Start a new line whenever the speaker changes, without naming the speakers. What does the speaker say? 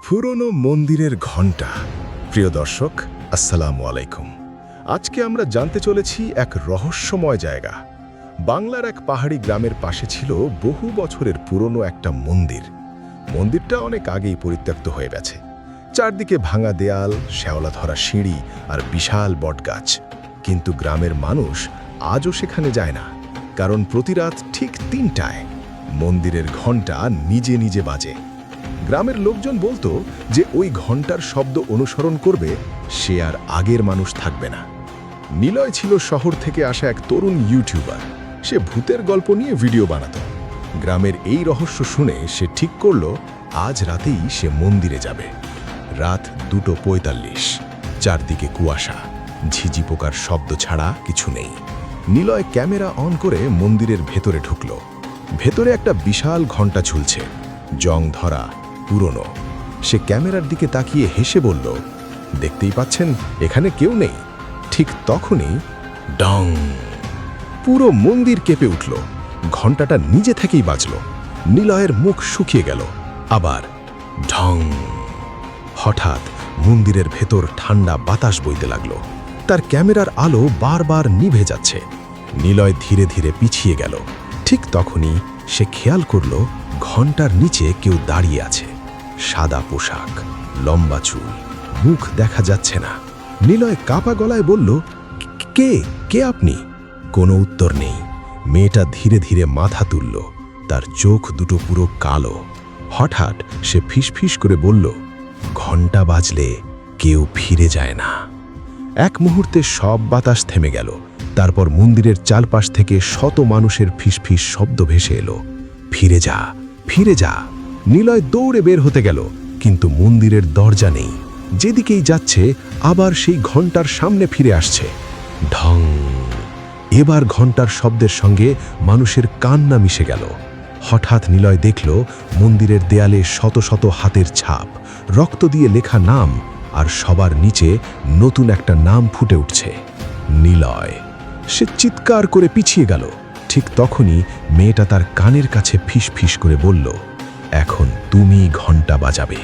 পুরনো মন্দিরের ঘণ্টা। প্রিয় দর্শক, আসসালামু আলাইকুম। আজকে আমরা জানতে চলেছি এক রহস্যময় জায়গা। বাংলার এক পাহাড়ি গ্রামের পাশে ছিল বহু বছরের পুরনো একটা মন্দির। মন্দিরটা অনেক আগেই পরিত্যক্ত হয়ে গেছে। চারদিকে ভাঙা দেয়াল, শ্যাওলা ধরা সিঁড়ি আর বিশাল বটগাছ। কিন্তু গ্রামের মানুষ আজও সেখানে যায় না, কারণ প্রতি রাত ঠিক ৩টায় মন্দিরের ঘণ্টা নিজে নিজে বাজে। গ্রামের লোকজন বলতো যে ওই ঘণ্টার শব্দ অনুসরণ করবে সে আর আগের মানুষ থাকবে না। নিলয় ছিল শহর থেকে আসা এক তরুণ ইউটিউবার। সে ভূতের গল্প নিয়ে ভিডিও বানাতো। গ্রামের এই রহস্য শুনে সে ঠিক করল আজ রাতেই সে মন্দিরে যাবে। রাত 2:45, চারদিকে কুয়াশা, ঝিঝি পোকার শব্দ ছাড়া কিছু নেই। নিলয় ক্যামেরা অন করে মন্দিরের ভেতরে ঢুকল। ভেতরে একটা বিশাল ঘণ্টা ঝুলছে, জং ধরা, পুরনো। সে ক্যামেরার দিকে তাকিয়ে হেসে বলল, দেখতেই পাচ্ছেন এখানে কেউ নেই। ঠিক তখনই ডং, পুরো মন্দির কেঁপে উঠল। ঘণ্টাটা নিজে থেকেই বাজল। নিলয়ের মুখ শুকিয়ে গেল। আবার ঢং। হঠাৎ মন্দিরের ভেতর ঠান্ডা বাতাস বইতে লাগলো। তার ক্যামেরার আলো বারবার নিভে যাচ্ছে। নিলয় ধীরে ধীরে পিছিয়ে গেল। ঠিক তখনই সে খেয়াল করল ঘণ্টার নিচে কেউ দাঁড়িয়ে আছে। সাদা পোশাক, লম্বা চুল, মুখ দেখা যাচ্ছে না। নিলয় কাঁপা গলায় বলল, কে কে আপনি? কোনো উত্তর নেই। মেয়েটা ধীরে ধীরে মাথা তুলল। তার চোখ দুটো পুরো কালো। হঠাৎ সে ফিসফিস করে বলল, ঘণ্টা বাজলে কেউ ফিরে যায় না। এক মুহূর্তে সব বাতাস থেমে গেল। তারপর মন্দিরের চারপাশ থেকে শত মানুষের ফিসফিস শব্দ ভেসে এলো, ফিরে যা, ফিরে যা। নিলয় দৌড়ে বের হতে গেল, কিন্তু মন্দিরের দরজা নেই। যেদিকেই যাচ্ছে আবার সেই ঘণ্টার সামনে ফিরে আসছে। ঢং। এবার ঘণ্টার শব্দের সঙ্গে মানুষের কান্না মিশে গেল। হঠাৎ নিলয় দেখল মন্দিরের দেয়ালে শত শত হাতের ছাপ, রক্ত দিয়ে লেখা নাম, আর সবার নিচে নতুন একটা নাম ফুটে উঠছে, নিলয়। সে চিৎকার করে পিছিয়ে গেল। ঠিক তখনই মেয়েটা তার কানের কাছে ফিসফিস করে বলল, এখন তুমি ঘণ্টা বাজাবে।